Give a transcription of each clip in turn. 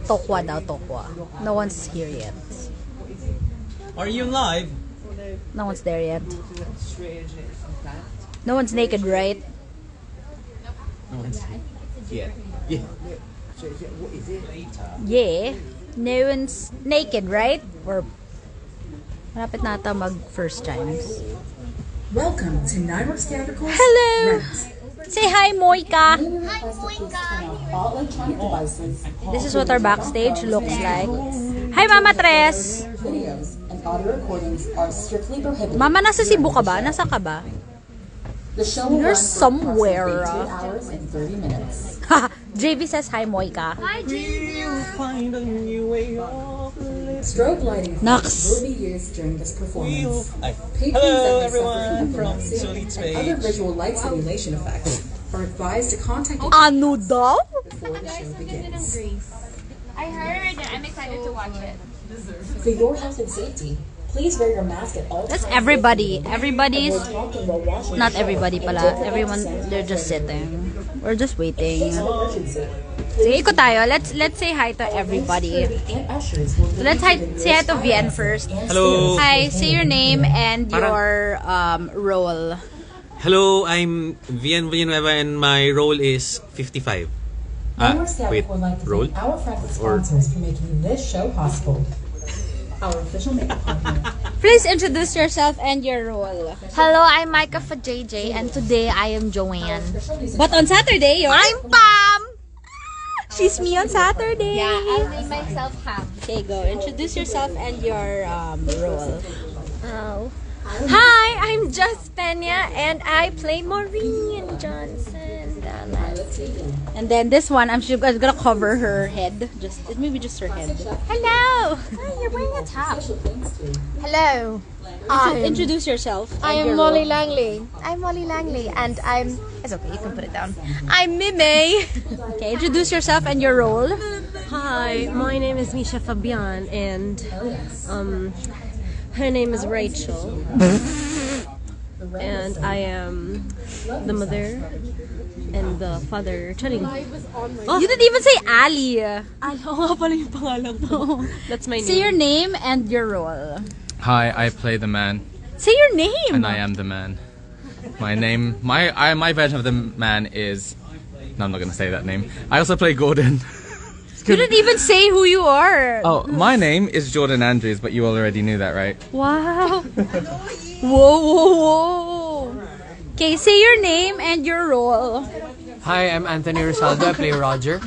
Tokwa daw, Tokwa. No one's here yet. Are you live? No one's there yet. No one's naked, right? No one's here. Yeah. Yeah. No one's naked, right? Or malapit na ata mag first times. Welcome to Nyrox Theatricals. Hello! Rent. Say hi, Moika! Hi, Moika! All electronic devices. This is what our backstage looks like. Hi, Mama Tres! Videos and audio recordings are strictly prohibited. Mama, nasa Cebu ka ba? Nasa ka ba? The show will You're run for somewhere. approximately 2 hours and 30 minutes. JV says hi, Moika. Hi, Strobe lighting Nox. will be used during this performance. Patrons Hello, that may everyone, suffer from epilepsy Solid's and other page. visual light simulation effects are advised to contact the Ano daw? before the show begins. I heard. I'm excited to watch it. For your health and safety, please wear your mask at all That's times. everybody. Everybody's... Avoid talking while watching Not the show. everybody pala. Everyone, they're just sitting. We're just waiting. Sige, ikot tayo. Let's say hi to everybody. So let's say hi to Vien first. Hello. Hi, say your name and your role. Hello, I'm Vien Villanueva and my role is 55. Wait, role? Our friendly Or- sponsors for making this show possible. Our official makeup partner. Please introduce yourself and your role. Hello, I'm Micah for JJ, and today I am Joanne. But on Saturday, you're... I'm Pam! She's me on Saturday. Yeah, I'll name myself Ham. Okay, go. Introduce yourself and your role. Oh. Hi, I'm Just Pena, and I play Maureen Johnson. Let's see. And then this one, I'm gonna cover her head. Maybe just her head. Hello! Oh, you're wearing a top. Hello. Introduce yourself. I and am your Molly role. Langley. I'm Molly Langley, and I'm... It's okay, you can put it down. I'm Mime. Okay, introduce yourself and your role. Hi, my name is Misha Fabian, and her name is Rachel, and I am the mother and the father. Charing. You didn't even say Ali. Ano nga pala yung pangalan ko? That's my name. Say your name and your role. Hi, I play the man, Say your name. and I am the man. My name, my version of the man is. No, I'm not gonna say that name. I also play Gordon. You didn't even say who you are. Oh, my name is Jordan Andrews, but you already knew that, right? Wow. Whoa, whoa, whoa. Okay, say your name and your role. Hi, I'm Anthony Rosaldo. I play Roger.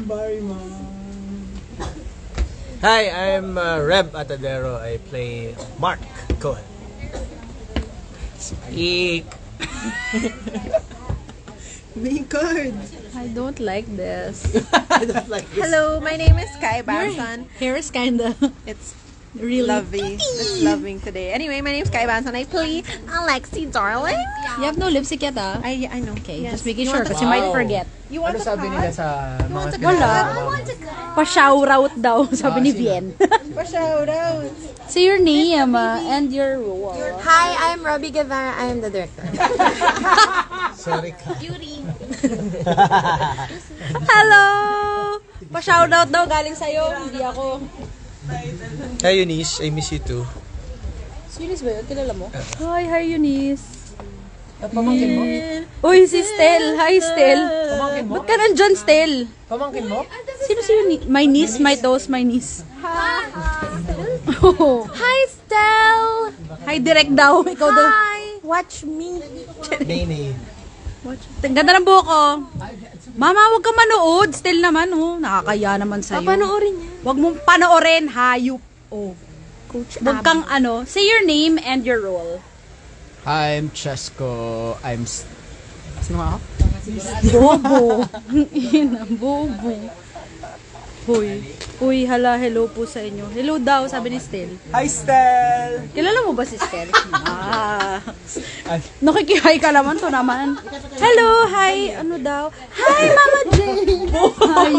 Hi, I'm Reb Atadero. I play Mark. Go ahead. Speak. I don't like this. I don't like this. Hello, my name is Kai Banson. Hair is kinda It's really lovely. It's loving today. Anyway, my name is Kai Banson. I play Alexi Darling. You have no lipstick yet, ah? I know. Okay, Yes. just making You sure want because to you might Wow. forget. You want Ano to sabi nila sa mga Wala. Pa-shoutout daw, sabi ni sino? Vien. shout out. Say your name and your role. Hi, I'm Robbie Guevara. I am the director. Sorry ka. Hello! Pa-shoutout daw galing sa'yo. Hindi ako. Hi, Eunice. I miss you too. Serious ba yun? Kilala mo? Hi, Eunice. Pamangkin mo? Uy, si Stel. Hi, Stel. Pamangkin mo? Ba't ka nandyan, Stel? Pamangkin mo? Sino si Eunice? My niece, my toes, my niece. Hi, Stell. Hi, direct daw. Ikaw daw. Hi. Watch me. Nene. Ang ganda ng buhok ko. Mama, huwag ka manood. Still naman, oh. Nakakaya naman sa'yo. Papanoorin niya. Huwag mong panoorin, hayop. Oh. Coach Huwag kang ano. Say your name and your role. Hi, I'm Chesco. Sino nga ako? Bobo. Ina, bobo. Uy, hello po sa inyo. Hello daw, sabi ni Stel. Hi, Stel! Kilala mo ba si Stel? Nakikihay ka naman to naman. Hello, hi, ano daw? Hi, Mama Jane! Hi.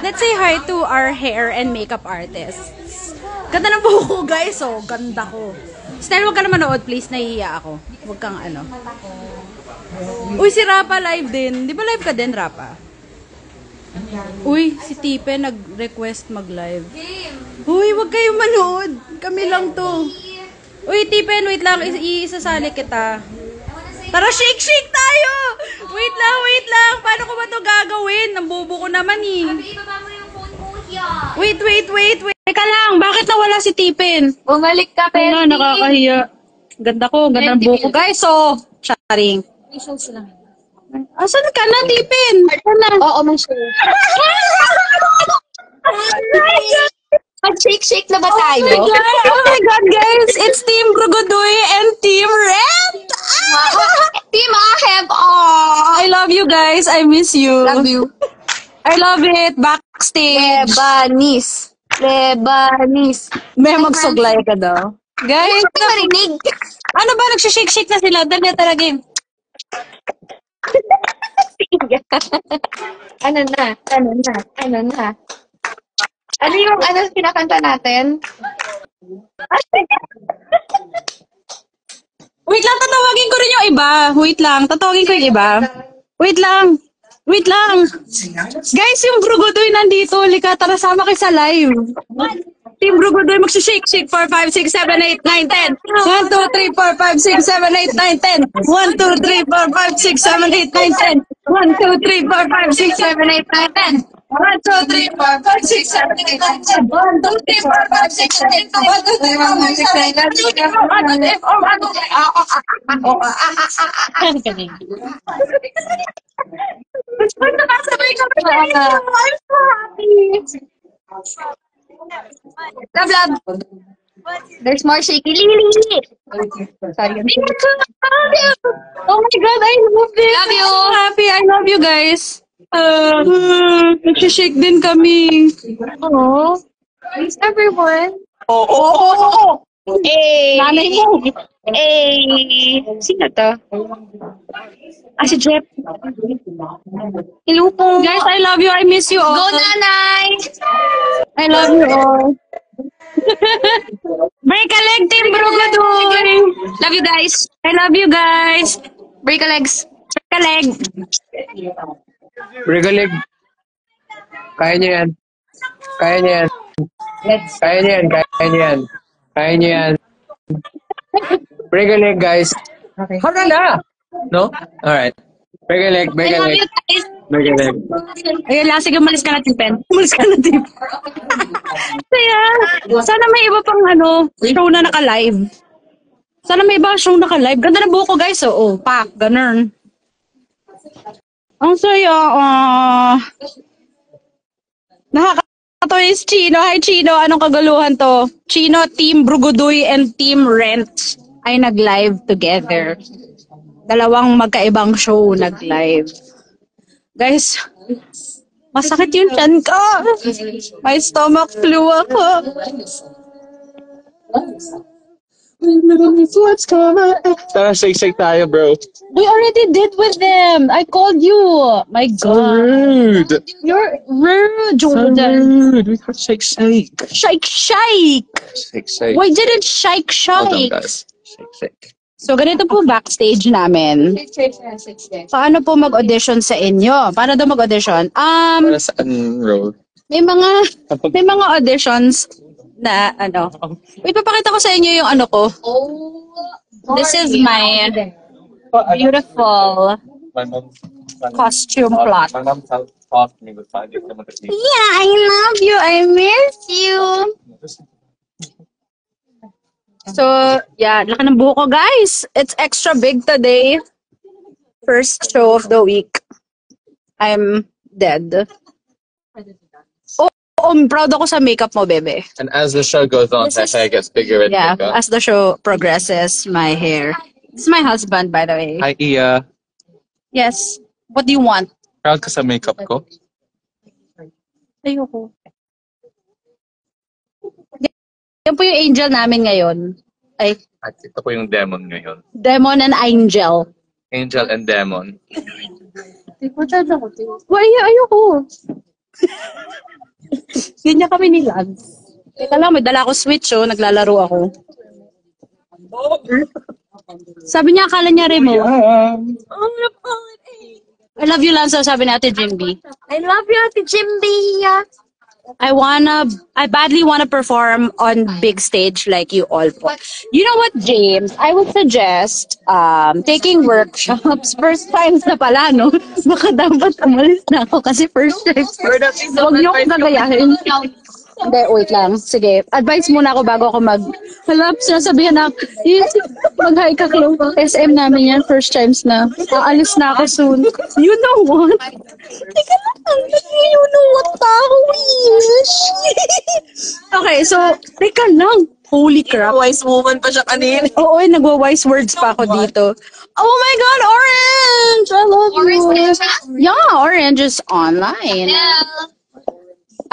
Let's say hi to our hair and makeup artists. Ganda ng buhok ko, guys. Oh, ganda ko. Stel, huwag ka na manood, please. Nahihiya ako. Huwag kang ano. Uy, si Rapa live din. Di ba live ka din, Rapa? Uy, si Tipe nag-request mag-live. Uy, wag kayong manood. Kami lang to. Uy, Tipe, wait lang. Isasali kita. Tara, shake tayo! Wait lang. Paano ko ba to gagawin? Nambubo ko naman eh. Ibaba mo yung phone mo, yeah. Wait. Teka lang, bakit nawala si Tipin? Bumalik ka, Ay nga, nakakahiya. Ganda ko, ganda ng buko. Guys, so, charing. Asan ka na, Tipin? Asan na? Oo, may show. Mag-shake na ba tayo? Oh my God, guys! It's Team Brugodoy and Team Red! Team Aheb! Oh, I love you guys. I miss you. love you. I love it. Backstage. Lebanese. May magsuglay ka daw. Guys, Hindi ko marinig. ano ba? Nagsishake na sila. Dali talaga yun. Ano na? Ano yung pinakanta natin? Wait lang, tatawagin ko rin yung iba. Wait lang, tatawagin ko yung iba. Wait lang. Guys, yung Brugodoy nandito. Lika, tara sama kayo sa live. Team Brugodoy, magsishake. 4, 5, 6, 7, 8, 9, 10. 1, 2, 3, 4, 5, 6, 7, 8, 9, 10. 1, 2, 3, 4, 5, 6, 7, 8, 9, 10. 1, 2, 3, 4, 5, 6, 7, 8, 9, 10. 1, 2, 3, 4, 5, 6, 7, 8, 9, 10. 1, 2, 3, 4, 5, 6, 7, 8, 9, 10. 1, 2, 3, 4, 5, 6, 7, 8, 9, 10. Love. There's more shaky. Lily. Sorry. Oh my God, I love this. Love you. I'm so happy. I love you guys. Nagsishake din kami. Oh. Thanks, everyone. Oo. Nanay mo. Sino to? Si Jeff. Hello po. Guys, I love you. I miss you all. Go, nanay! I love you all. Break a leg, Team Brugodoy. Love you guys. I love you guys. Break a legs. Break a leg. Break a leg. Kaya niyo yan. Break a leg, guys. Hara na! No? Alright. Break a leg. I love you guys. Ayun lang, sige, umalis ka na, Tipen. Kaya, sana may iba pang show na naka-live. Sana may iba show naka-live. Ganda na buko, guys. Oo, pak, ganun. Ang saya. Nakakatawa is Chino. Hi, Chino. Anong kagaluhan to? Chino, Team Brugodoy and Team Rent ay nag-live together. Dalawang magkaibang show nag-live. Guys, masakit yung tiyan ko. May stomach flu ako. Tara, shake tayo, bro. We already did with them. I called you. My God. Rude. You're rude, Jordan. Rude. We got shake. Shake. Shake. Why didn't shake? Hold on, guys. Shake. So, ganito po backstage namin. Paano po mag-audition sa inyo? Paano daw mag-audition? Para saan role? May mga auditions na Wait, papakita ko sa inyo yung ko. This is my beautiful My mom costume plot. My mom taught me with magic. Yeah, I love you. I miss you. So, yeah, laki ng buhok ko, guys. It's extra big today. First show of the week. I'm dead. Oh, I'm proud ako sa makeup mo, bebe. And as the show goes on, my hair gets bigger and Yeah, bigger. as the show progresses, my hair. This is my husband, by the way. Hi, Iya. Yes. What do you want? Proud ka sa makeup ko? Ayoko. Yan po yung angel namin ngayon. Ay, At ito po yung demon ngayon. demon and angel. Angel and demon. Why, ayoko. Ganyan kami ni Lance. Teka lang, may dala ako switch, naglalaro ako. Sabi niya, akala niya Remo. I love you, Lanzo, sabi ni Ate Jimby. I love you, Ate Jimby. I badly wanna perform on big stage like you all po. You know what, James? I would suggest taking workshops. First times na pala, no? Baka dapat umalis na ako kasi first times. Huwag niyo akong gagayahin. Hindi, wait lang. Sige, advice muna ako bago ako halap, sinasabihan na, mag-hi ka kay SM namin yan, first times na. Aalis na ako soon. You know what? Teka lang, you know what ako wish. Okay, so, teka lang. Holy crap. Wise woman pa siya kanina. Oo, nagwa-wise words pa ako dito. Oh my God, Orange! I love you. Yeah, Orange is online.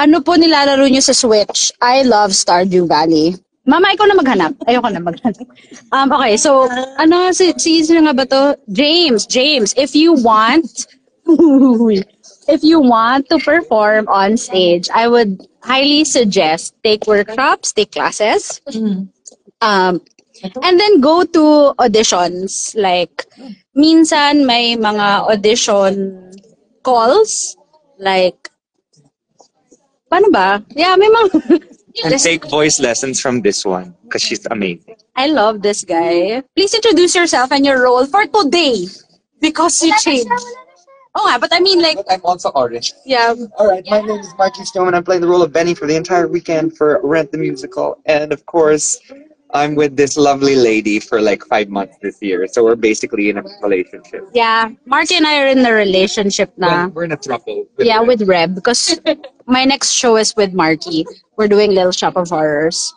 Ano po nilalaro nyo sa Switch? I love Stardew Valley. Mama, ikaw na maghanap. Ayoko na maghanap. Okay, so, sino nga ba to? James, if you want to perform on stage, I would highly suggest take workshops, take classes, and then go to auditions. Like, minsan may mga audition calls, like, paano ba? Yeah, may mga... And take voice lessons from this one because she's amazing. I love this guy. Please introduce yourself and your role for today because you changed. Oh, yeah, but I mean like... But I'm also Orange. Yeah. Alright, my name is Marky Stone and I'm playing the role of Benny for the entire weekend for Rent the Musical. And of course, I'm with this lovely lady for like 5 months this year. So we're basically in a relationship. Yeah, Marky and I are in a relationship na. We're in a throuple. With Reb because my next show is with Marky. We're doing Little Shop of Horrors.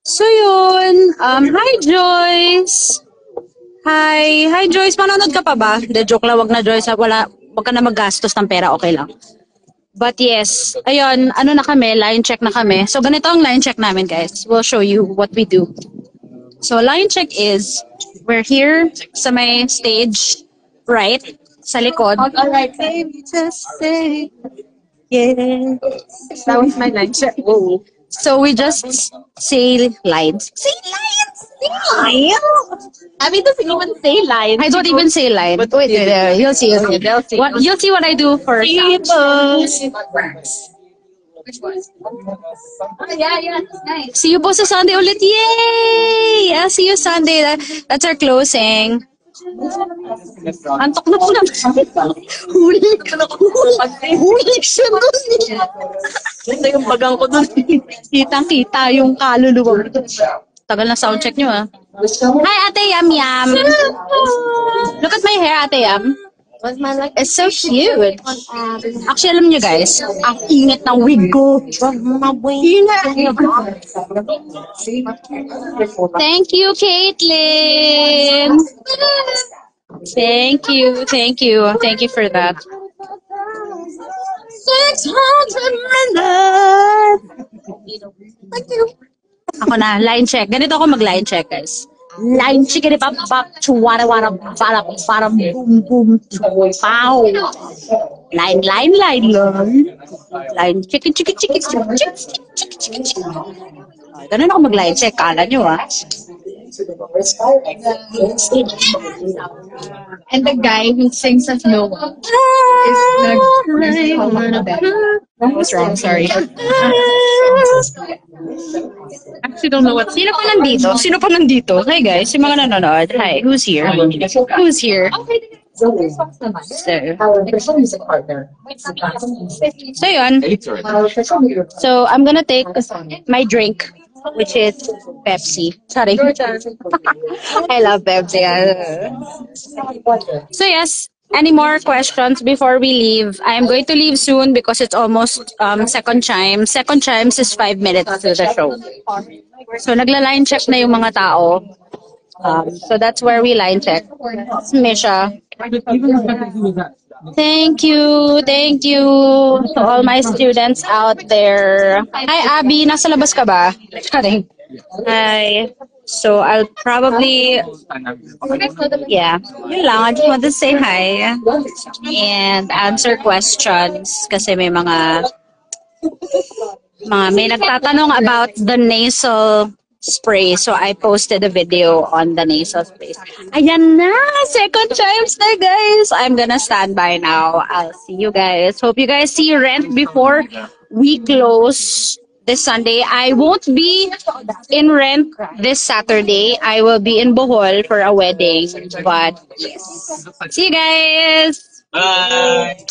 So yun. Hi Joyce. Hi Joyce. Manonood ka pa ba? De joke lang, wag na Joyce. Wag ka na maggastos ng pera, okay lang. But yes, ayun, na kami, line check na kami. So ganito ang line check namin, guys. We'll show you what we do. So line check is, we're here sa may stage, right? Sa likod. Alright, baby, just say yeah. That was my line check. Whoa. So we just say lines. Say lines! I mean, doesn't even say lines. I don't even say line. But wait, you'll see. You'll see what I do first. Which one? Yeah, nice. See you po sa Sunday ulit. Yay! Yeah, see you Sunday. That's our closing. Antok na po na. Huli siya doon. Ito yung bagang ko doon. Kitang-kita yung kaluluwa. Tagal na sound check nyo, ah. Hi, Ate Yam Yam. Look at my hair, Ate Yam. It's so cute. Actually, alam nyo guys, ang init ng wig ko. Thank you, Caitlin. Thank you for that. 600 minutes. Thank you. Ako na, line check. Ganito ako mag-line check, guys. Line check, pop, chuwara, para, boom, boom, pow. Line. Line, check. Ganun ako mag-line check. Kala nyo, ah. And the guy who sings as Noah is I was wrong, sorry. Actually, don't know what. Sino pa nandito? Hi guys, yung mga nanonood. Hi, who's here? So yun. So I'm gonna take my drink, which is Pepsi. Sorry. I love Pepsi. So yes, any more questions before we leave? I am going to leave soon because it's almost second chime. Second chimes is 5 minutes to the show. So nagla-line check na yung mga tao. So that's where we line check. Misha. Thank you to all my students out there. Hi Abby, nasa labas ka ba? Hi. So I'll probably, yeah, yun lang. I just want to say hi and answer questions kasi may may nagtatanong about the nasal spray. So I posted a video on the nasal sprays. Ayan na! Second chimes na, guys! I'm gonna stand by now. I'll see you guys. Hope you guys see Rent before we close this Sunday. I won't be in Rent this Saturday. I will be in Bohol for a wedding. But yes. See you guys! Bye!